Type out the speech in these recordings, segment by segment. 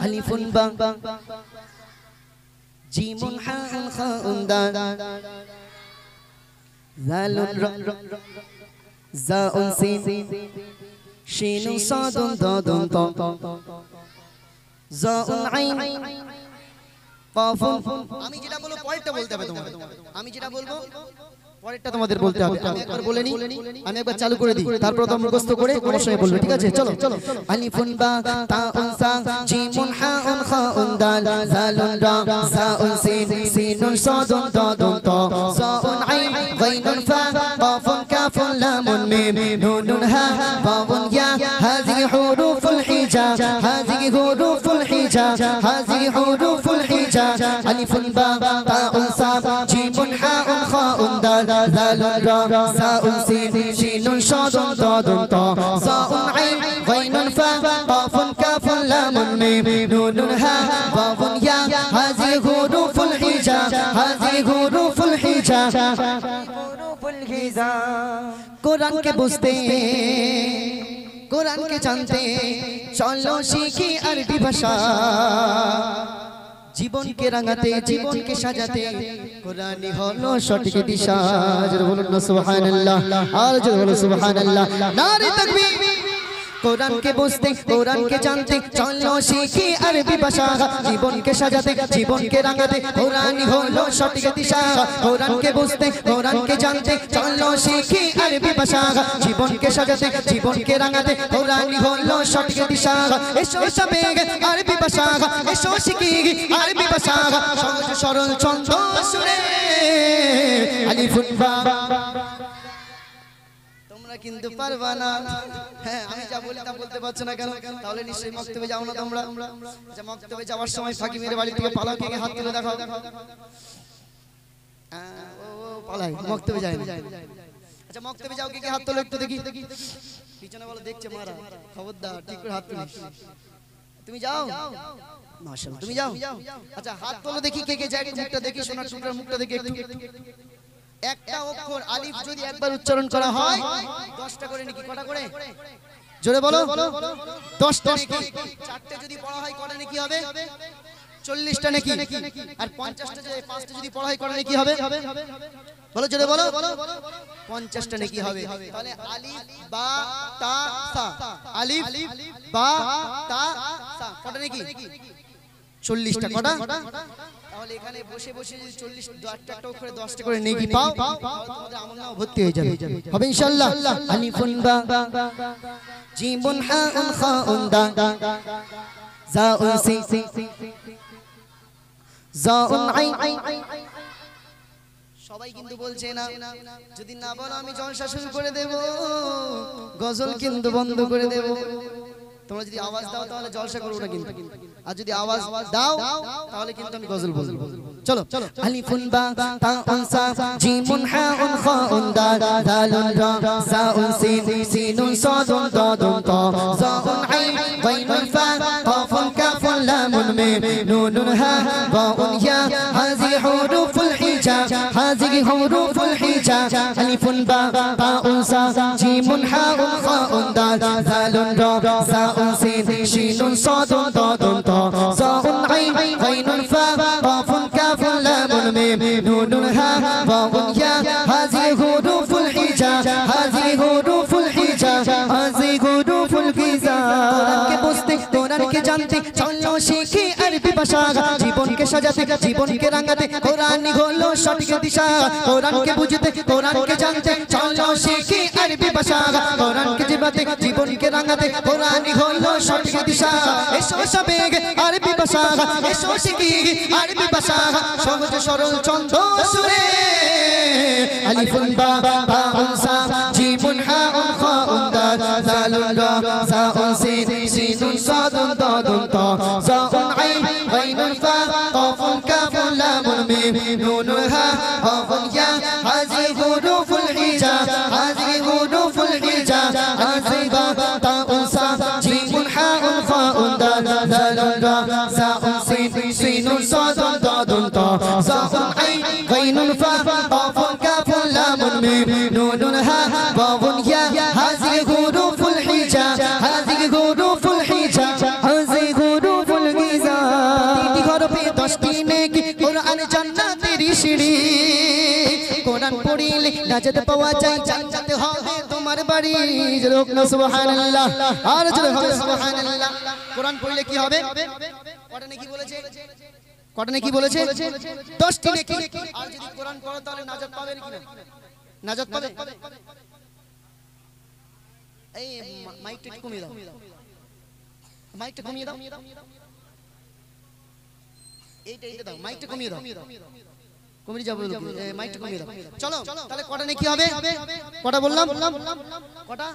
আলিফুন বা জিমুন হাউন খাউন দাল জালুন রা জাউন সিন শিনুন সাদুন দাদুন তা জাউন আইন কাফুন। আমি যেটা বলবো পরেরটা বলতে হবে তোমাদের। আমি যেটা বলবো পরেরটা তোমাদের বলতে হবে। আমি একবার বলে নি, আমি একবার চালু করে দিই, তারপর তোমরা মুখস্থ করে আমার সঙ্গে বলবে, ঠিক আছে? চলো চলো। আলিফুন বা তাউন সা জিমুন হাউন খাউন দাল জালুন রা জাউন সিন সিনুন সাদুন দাদুন তা জাউন আইন গাইনুন ফা কাফুন কাফুন লামুন মিম নুনুন হা ওয়াউন ইয়া হাযিহি হুরুফুল হিজা হাযিহি হুরুফুল হিজা হাযিহি হুরুফুল হিজা আলিফুন বা তাউন সা জিমুন হাউন খাউন দাল জালুন রা জাউন সিন শিনুন সাদুন দাদুন তা জাউন আইন গাইনুন ফা কাফুন কাফুন লামুন মিম নুনুন হা ওয়াউন ইয়া হাযিহি হুরুফুল হিজা হাযিহি হুরুফুল হিজা হুরুফুল হিজা। কোরআনকে বুঝতে কোরআনকে জানতে চলো শিখি আরবি ভাষা, জীবনকে রাঙাতে জীবনকে সাজাতে কোরআনই হলো সঠিক দিশা। জোরে বলুন না সুবহানাল্লাহ, আর জোরে বলুন সুবহানাল্লাহ, নারে তাকবীর। কোরআনকে বুঝতে কোরআনকে জানতে চলো শিখি আরবি ভাষা, জীবনকে সাজাতে জীবনকে রাঙাতে কোরআনই হলো সঠিক দিশা। কোরআনকে বুঝতে কোরআনকে জানতে চলো শিখি আরবি ভাষা, জীবনকে সাজাতে জীবনকে রাঙাতে কোরআনই হলো সঠিক দিশা। এসো সবে আরবি ভাষা, এসো শিখি আরবি ভাষা, সহজ সরল ছন্দ সুরে আলিফুন বা। কিন্তু পারবা না, হ্যাঁ আমি যা বলি তা বলতে পারছো না কেন? তাহলে নিশ্চয়ই মক্তবে যাও না তোমরা। আচ্ছা মক্তবে যাওয়ার সময় ফাঁকি মেরে বাড়ি থেকে পালাও, কে হাত তুলে দেখাও। ও পালাই, মক্তবে যায় না। আচ্ছা মক্তবে যাও, কে হাত তোলো একটু দেখি। পিছনে বলো দেখছে মারা, খবরদার ঠিক করে হাত তুলিস। তুমি যাও, মাশাআল্লাহ তুমি যাও। আচ্ছা হাত তোলো দেখি কে কে যায়, মুখটা দেখি, সোনার টুকরার মুখটা দেখি একটু। একটা অক্ষর আলিফ যদি একবার উচ্চারণ করা হয় 10টা করে নাকি, কটা করে? জোরে বলো। 10টা নাকি। চারটে যদি পড়া হয় কটা নাকি হবে? 40টা নাকি। আর 50টা যে 5টা যদি পড়া হয় কটা নাকি হবে? বলো জোরে বলো। 50টা নাকি হবে। তাহলে আলিফ বা তা সা, আলিফ বা তা সা কটা নাকি? 40টা। কটা? তাহলে এখানে বসে বসে যদি 40 একটা করে 10টা করে নেকি পাও, তোমাদের আমলনামা ভর্তি হয়ে যাবে, হবে ইনশাআল্লাহ। আলিফুন বা জিমুন হাউন খাউন দাল জাউন সিন জাউন আইন। সবাই কিন্তু বলছে না, যদি না বলো আমি জলসা শুরু করে দেব, গজল কিন্তু বন্ধ করে দেব। তোমরা যদি আওয়াজ দাও তাহলে জলসা করব না কিন্তু, আর যদি আওয়াজ দাও তাহলে কিন্তু আমি গজল বলবো। চলো আলিফুন বা তাউন সা জিমুন হাউন খাউন দাল জালুন রা জাউন সিন সিনুন সাদুন দাদুন তা জাউন আইন গাইনুন ফা কাফুন কাফুন লামুন মিম নুনুন হা ওয়াউন ইয়া হাযিহি হুরুফুল হিজা হাযিহি হুরুফুল হিজা আলিফুন বা তাউন সা জিমুন হাউন খাউন দাল জালুন রা জাউন সিন শিনুন সাদুন দাদুন তা জাউন আইন গাইনুন ফা কাফুন কাফুন লামুন মিম নুনুন হা ওয়াউন ইয়া হাযিহি হুরুফুল হিজা হাযিহি হুরুফুল হিজা হাযিহি হুরুফুল হিজা। কোরআনকে বুঝতে কোরআনকে জানতে চলো শিখি আরবি ভাষা, জীবনকে সাজাতে জীবনকে রাঙাতে কোরআনই হলো সঠিক দিশা। কোরআনকে বুঝতে কোরআনকে জানতে চলো শিখি আরবি ভাষা, কোরআনকে জীবতে জীবনকে রাঙাতে কোরআনই হলো সঠিক দিশা। এসো সবে আরবি ভাষা, এসো শিখি আরবি ভাষা, সহজ সরল ছন্দ সুরে আলিফুন বা তাউন সা জিমুন হাউন খাউন দাল জালুন রা জাউন সিন সিনুন সাদুন দাদুন তা জাউন আইন গাইনুন ফা কাফুন কাফুন লামুন মিম নুনুন হা ওয়াউন ইয়া হাযিহি হুরুফুল হিজা হাযিহি হুরুফুল হিজা হাযিহি বা তাউন সা জিমুন হাউন খাউন দাল জালুন রা জাউন সিন সিনুন সাদুন দাদুন তা জাউন আইন গাইনুন ফা কাফুন কাফুন লামুন মিম নুনুন হা ওয়াউন ইয়া হাযিহি হুরুফুল হিজা হাযিহি হুরুফুল হিজা হাযিহি হুরুফুল হিজা। জান্নাতের সিঁড়ি কোরআন পড়িলে নাজাত পাওয়া যায় জান্নাত হবে তোমার বাড়ি জোরে হোক সুবহানাল্লাহ আর জোরে হবে সুবহানাল্লাহ কোরআন পড়লে কি হবে কোরআনে কি বলেছে কোরআনে কি বলেছে 10টি নেকি আর যদি কোরআন পড়ো তাহলে নাজাত পাবেন কি না নাজাত পাবে এই মাইকটা কমিয়ে দাও মাইকটা কমিয়ে দাও এইটা দাও মাইকটা কমিয়ে দাও কমিয়ে যাবে মাইকটা কমিয়ে দাও চলো তাহলে কটা নেকি হবে কটা বললাম কটা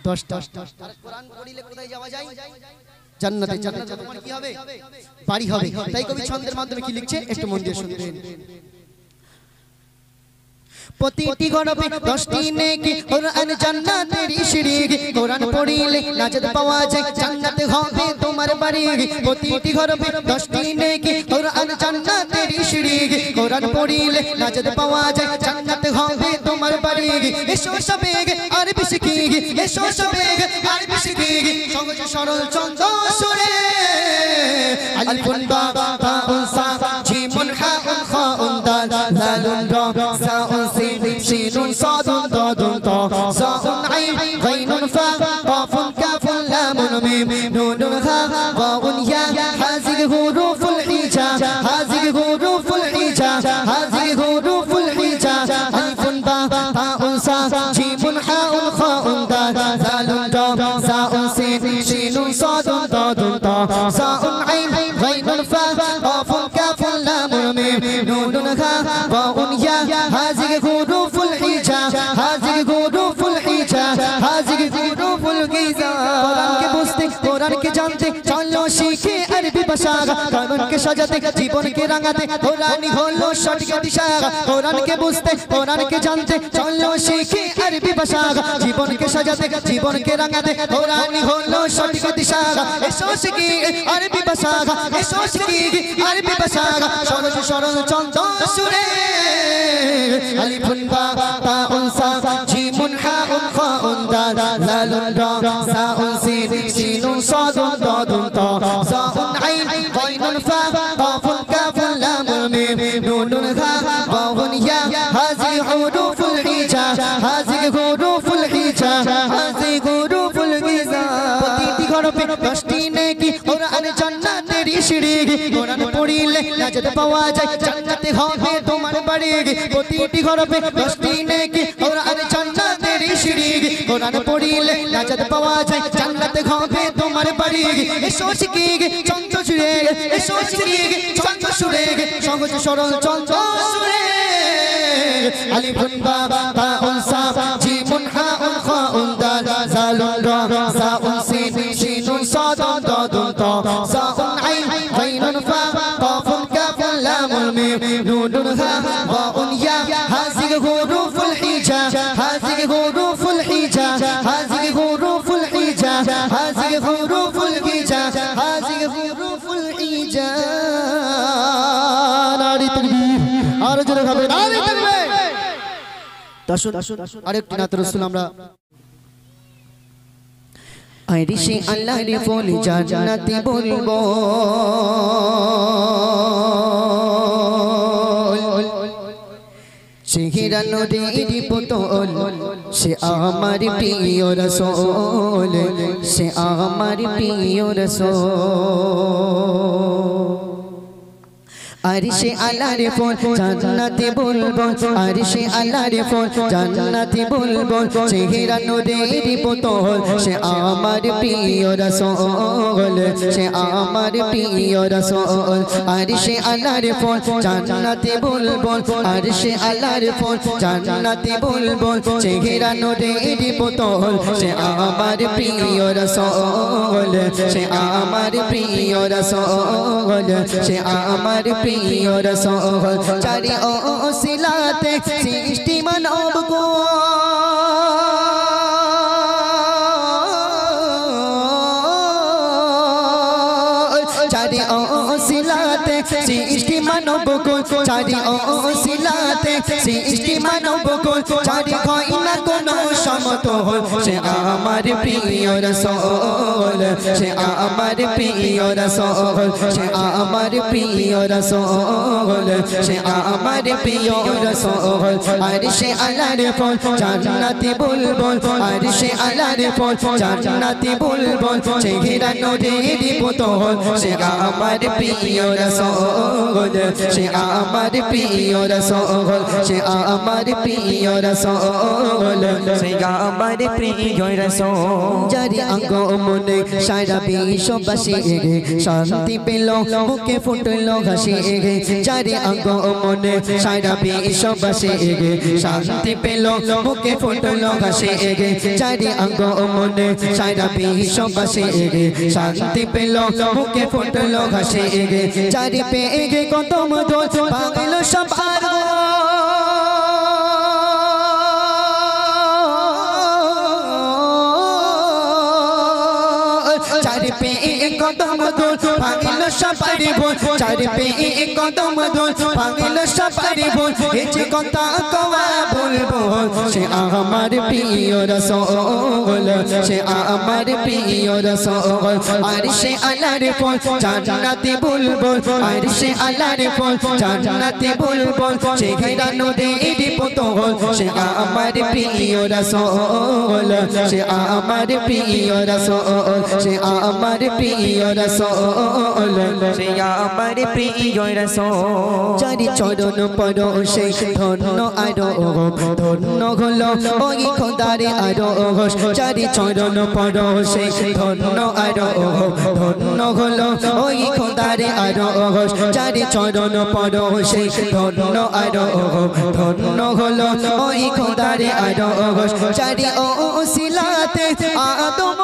10টা আর কোরআন পড়লে কোথায় যাওয়া যায় জান্নাতে জান্নাতে তোমার কি হবে বাড়ি হবে তাই কবি ছন্দের মাধ্যমে কি লিখছে একটু মন দিয়ে শুনবেন প্রতিটি গণপে 10টি নেকি কোরআন জান্নাতের সিঁড়ি কোরআন পড়িলে নাজাত পাওয়া যায় জান্নাতে হবে তোমার বাড়ি প্রতিটি গণপে 10টি নেকি কোরআন জান্নাতের সিঁড়ি কোরআন পড়িলে নাজাত পাওয়া যায় জান্নাতে হবে তোমার বাড়ি এসো সবে আরবি শিখি এসো সবে আরবি শিখি সহজ সরল চন্দ সুরে আলিফুন বা তাউন সা জিমুন হাউন খাউন দাল লালুন রা সাউন سين صاد ضاد طاء صاء عين غين فاء قاف كاف لام ميم نون هاء واو ياء هذه حروف الحجاب هذه حروف الحجاب هذه حروف الحجاب ألف باء تاء ساء جيم حاء خاء دال ذال راء ساء سين صاد ضاد طاء صاء عين غين فاء قاف كاف لام ميم نون هاء واو ياء هذه حروف الحجاب هذه حروف الحجاب هذه حروف الغيزة قرآن के बुझते قرآن के जानते चलो सीखे अरबी भाषा कानून के सजाते जीवन के रंगाते कुरान हलो सटीक दिशा कुरान के बुझते कुरान के जानते चलो सीखे अरबी भाषा जीवन के सजाते जीवन के रंगाते कुरान हलो सटीक दिशा एसो सीखी अरबी भाषा एसो सीखी अरबी भाषा सरल सरल चंद सुरे अलिफुन बा ताउन सा जीमुन हाउन खाउन दाल लालुन रा साउन सीनुन सादुन दादुन ता साउन आइन गाइनुन फा काफुन काफुन लामुन मीम नूनुन हा वाउन या हाज़िह हुरूफुल हिजाब हाज़िह हुरूफुल हिजाब हाज़िह हुरूफुल हिजाब প্রতিটি গণপে 10টি নেকি কোরআন জান্নাতের সিঁড়ি কোরআন পড়িলে নাজাত পাওয়া যায় জান্নাতে হবে তোমার বাড়ি প্রতিটি গণপে 10টি নেকি কোরআন জান্নাতের সিঁড়ি কোরআন পড়িলে নাজাত পাওয়া যায় জান্নাতে হবে তোমার বাড়ি এসো শিখি চন্দ সুরে এসো শিখি চন্দ সুরে সহজ সরল চন্দ সুরে আলিফুন বা তাউন সা জিমুন হাউন খাউন দাল জালুন রা সাউন সিনুন সাদুন দাদুন তা সাউন আইন গাইনুন ফা কাফুন কাফুন লামুন মিম নুনুন হা ওয়াউন ইয়া হাযিহি হুরুফুল হিজাব হাযিহি হুরুফুল হিজাব হাযিহি হুরুফুল হিজাব হাযিহি হুরুফুল হিজাব হাযিহি হুরুফুল হিজাব নারী তাকবীর আর জোরে হবে নারী তাকবীর দর্শক আরেকটি নাত রাসূল আমরা আইরিশে আল্লাহর ফুল জান্নাতি বলবো চেহারা নূরের পুতুল সে আমার প্রিয় রাসূল সে আমার প্রিয় রাসূল আরশে আলার ফুল জান্নাতি বলবো আরশে আলার ফুল জান্নাতি বলবো চেহারা নূরের পুতুল সে আমার প্রিয় রাসূল সে আমার প্রিয় রাসূল আরশে আলার ফুল জান্নাতি বলবো আরশে আলার ফুল জান্নাতি বলবো চেহারা নূরের পুতুল সে আমার প্রিয় রাসূল সে আমার প্রিয় রাসূল সে আমার প্রিয় রাসূল চারি ওসিলাতে সৃষ্টি মানব গো চারি সিলাতে সৃষ্টি মানব কুল চারি ওসিলাতে সৃষ্টি মানব কুল চারি হয় না কোনো সমতল সে আমার প্রিয় রাসূল সে আমার প্রিয় রাসূল সে আমার প্রিয় রাসূল সে আমার প্রিয় রাসূল আরশে আলার ফুল জান্নাতি বুলবুল আরশে আলার ফুল জান্নাতি বুলবুল চেহারা নূরের পুতুল সে আমার প্রিয় রাসূল সে আমার প্রিয় রাসূল সে আমার প্রিয় রাসূল সে আমার প্রিয় রাসূল যারি আগমনে সারা বিশ্ববাসী শান্তি পেল মুখে ফুটলো হাসি যারি আগমনে সারা বিশ্ববাসী শান্তি পেল মুখে ফুটলো হাসি যারি আগমনে সারা বিশ্ববাসী শান্তি পেল মুখে ফুটলো হাসি চারি পেয়ে কত মধুর পাগল সব চারি পেয়ে কদম দোল ভাঙিল সপারি ভোল চারি পেয়ে কদম দোল ভাঙিল সপারি ভোল এই যে কথা কওয়া বলবো সে আমার প্রিয় রাসূল সে আমার প্রিয় রাসূল আরশে আলার ফুল জান্নাতি বুলবুল আরশে আলার ফুল জান্নাতি বুলবুল চেহারা নূরের পুতুল সে আমার প্রিয় রাসূল সে আমার প্রিয় রাসূল সে আমার প্রিয় রাসূল সে আমার প্রিয় রাসূল চারি চরণ পরশে ধন্য আরো ধন্য হলো ওই খোদার আরো চারি চরণ পরশে ধন্য আরো ধন্য হলো ওই খোদার আরো চারি চরণ পরশে ধন্য আরো ধন্য হলো ওই খোদার আরো চারি ওসিলাতে আদম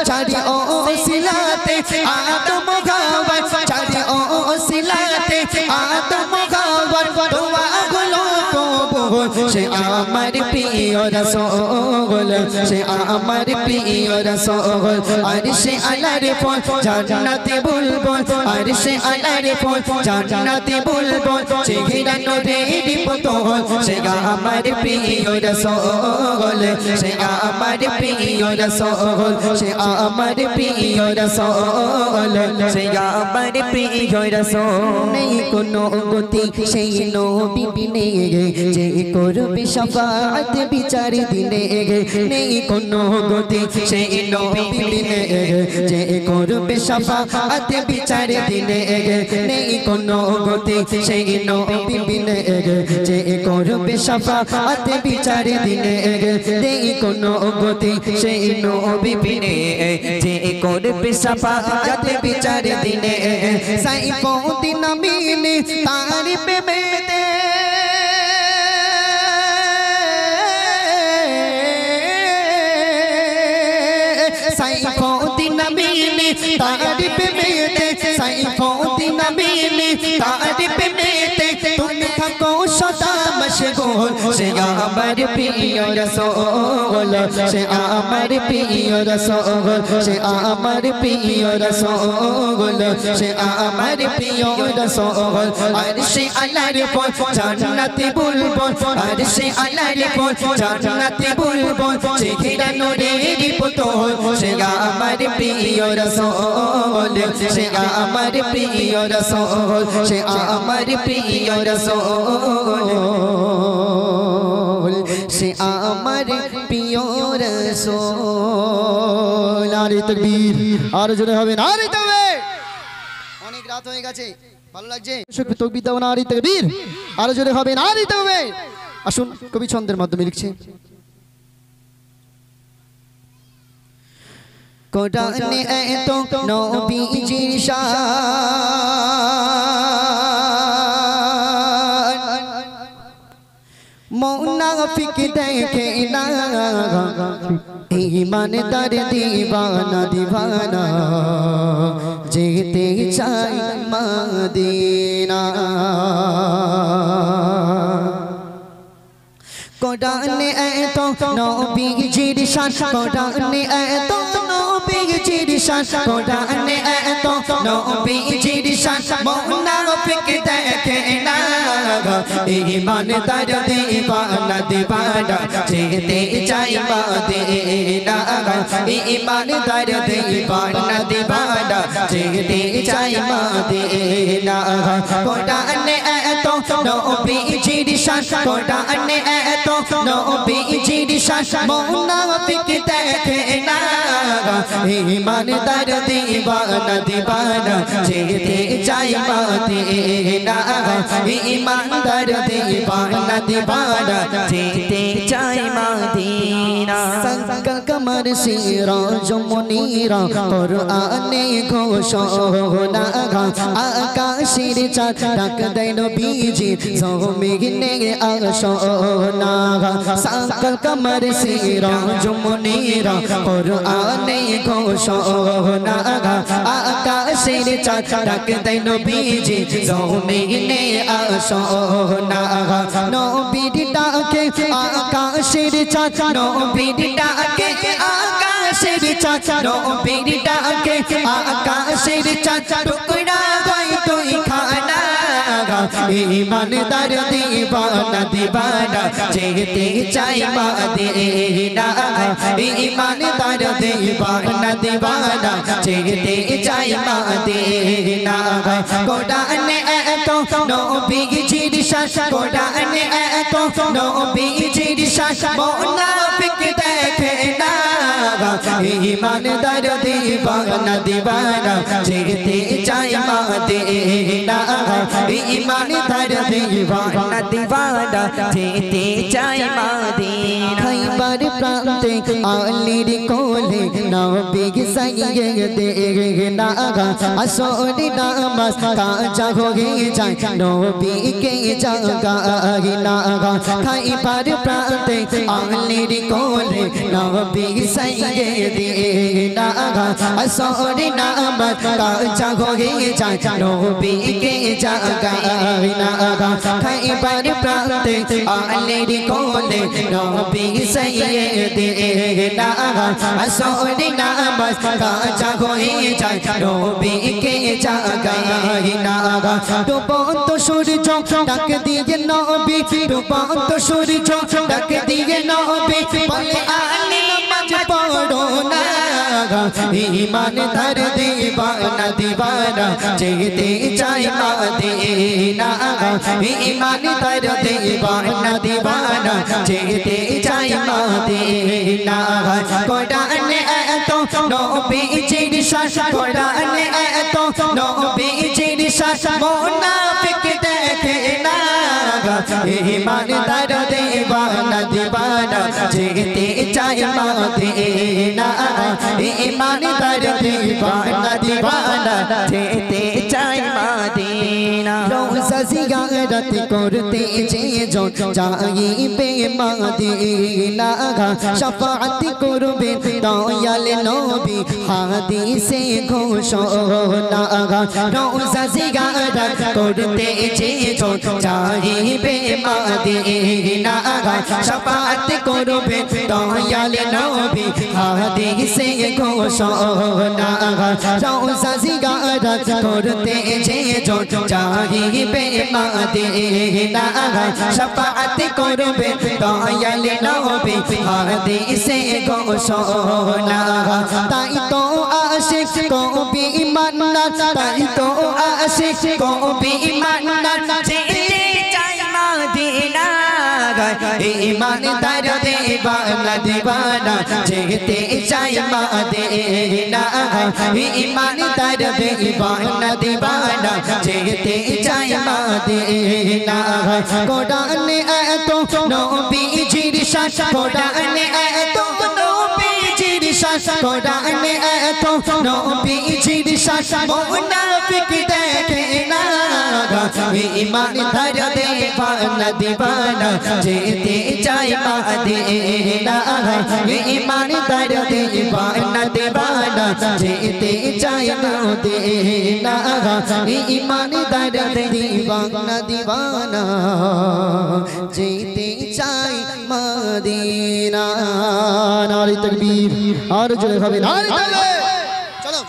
চারি ওসিলাতে আদম গাওয়ার চারি ওসিলাতে আদম গাওয়ার দোয়া গুলো কবুল সে আমার প্রিয় রাসূল সে আমার প্রিয় রাসূল আরশে আলার ফুল জান্নাতি বুলবুল আরশে আলার ফুল জান্নাতি বুলবুল চেহারা নূরের পুতুল সে আমার প্রিয় রাসূল সে আমার প্রিয় রাসূল সে আমার প্রিয় রাসূল সে আমার প্রিয় রাসূল নেই কোনো গতি সেই নবী বিনে যে করবে শাফাআত বিচার দিনে নেই কোনো গতি সেই নবী বিনে যে করবে শাফাআত বিচার দিনে নেই কোনো গতি সেই নবী বিনে যে করবে শাফাআত বিচার দিনে নেই কোনো গতি সেই নবী বিনে যে করবে শাফাআত বিচার দিনে সাইফুদ্দিন আমিনী তার প্রেমেতে সাইফুদ্দিন আমিনী তার প্রেমেতে সাইফুদ্দিন আমিনী তার প্রেমেতে তুমি থাকো সদা মশগুল সে আমার প্রিয় রাসূল সে আমার প্রিয় রাসূল সে আমার প্রিয় রাসূল সে আমার প্রিয় রাসূল আরশে আলার ফুল জান্নাতি বুলবুল আরশে আলার ফুল জান্নাতি বুলবুল চেহারা নূরের পুতুল সে আমার প্রিয় রাসূল সে আমার প্রিয় রাসূল সে আমার প্রিয় রাসূল সে আমার প্রিয় রাসূল নারে তাকবীর আর জোরে হবে নারে তাকবীর অনেক রাত হয়ে গেছে ভালো লাগছে শুকর তাকবীর দাও নারে তাকবীর আর জোরে হবে নারে তাকবীর আসুন কবি ছন্দের মাধ্যমে লিখছে কোরআনে এত নবীজির শান মুনাফিক দেখে না ঈমানদার দিওয়ানা দিওয়ানা যেতে চাই মদিনা কোরআনে এত নবীজির শান কোরআনে এত নবীজির শান কোরআনে এত নবীজির শান মুনাফিক দেখে না ঈমানদার দিবানা দিবানা যেতে চাই মদিনা ঈমানদার দিবানা দিবানা যেতে চাই মদিনা কোরআনে এত নবীজির শান কোরআনে এত নবীজির শান মুনাফিক দেখে না ঈমানদার দিবানা দিবানা যেতে চাই মদিনা ঈমানদার দিবানা দিবানা যেতে চাই মদিনা সংকল কমর সিরাজ মুনীরা কুরআনে ঘোষণা আকাশের চাঁদ ডাক দেয় নবীজি জমিনে আসনা সংকল কমর সিরাজ মুনীরা কুরআনে ঘোষণা আকাশের চাঁদ ডাক দেয় নবীজি জমিনে আসনা নবীর ডাকে আকাশের চাঁদ নবীর ডাকে আকাশের চাঁদ নবীর ডাকে আকাশের চাঁদ টুকরা হয় তুই খানা ঈমানদার দিবানা দিবানা যেতে চাই মদিনা ঈমানদার দিবানা দিবানা যেতে চাই মদিনা কোরআনে এত নবীজির শান কোরআনে এত নবীজির শান মুনাফিক দেখে না ঈমানদার দিবানা দিবানা যেতে চাই মদিনা ঈমানদার দিবানা দিবানা যেতে চাই মদিনা খাইবার প্রান্তে আলীর কোলে নবী সাইয়্যিদ না আসর নামাজ কাজা হয়ে যায় নবীকে জাগাই না খাইবার প্রান্তে আলীর কোলে নবী সাইয়্যিদ না আসর নামাজ কাজা হয়ে যায় নবীকে জাগাই না খাইবার প্রান্তে আলীর কোলে নবী সাইয়্যিদ না আসর নামাজ কাজা হয়ে যায় নবীকে জাগাই না ডুবন্ত সূর্য ডাক দিয়ে নবী ডুবন্ত সূর্য ডাক দিয়ে নবী বলে আলী নামাজ পড়ো না ঈমানদার দিবানা দিবানা যেতে চাই মদিনা ঈমানদার দিবানা দিবানা যেতে চাই মদিনা কোরআনে এত নবীজির শান কোরআনে এত নবীজির শান মুনাফিক দেখে না ঈমানদার দিবানা দিবানা যেতে চাই মদিনা ঈমানদার দিবানা দিবানা যেতে চাই মদিনা রোজা জিয়ারত করতে যে যাইবে মদিনা শাফাআত করবে দয়াল নবী হাদিসে ঘোষণা রোজা জিয়ারত করতে যে যাইবে মদিনা শাফাআত করবে দয়াল নবী হাদিসে ঘোষণা রোজা জিয়ারত করতে যে যাইবে মদিনা শাফাআত করবে দয়াল নবী হাদিসে ঘোষণা তাই তো আশিক কবি ইমানদার তাই তো আশিক কবি ইমানদার যেতে চাই মদিনা ঈমানদার দিবানা দিবানা যেতে চাই মদিনা ঈমানদার দিবানা দিবানা যেতে চাই মদিনা কোরআনে এত নবীজির শান কোরআনে এত নবীজির শান কোরআনে এত নবীজির শান মুনাফিক দেখে না ঈমানদার দিবানা দিবানা যেতে চাই মদিনা ঈমানদার দিবানা দিবানা যেতে চাই মদিনা ঈমানদার দিবানা দিবানা যেতে চাই মদিনা। নারে তাকবীর, আর জোরে হবে নারে তাকবীর। চলো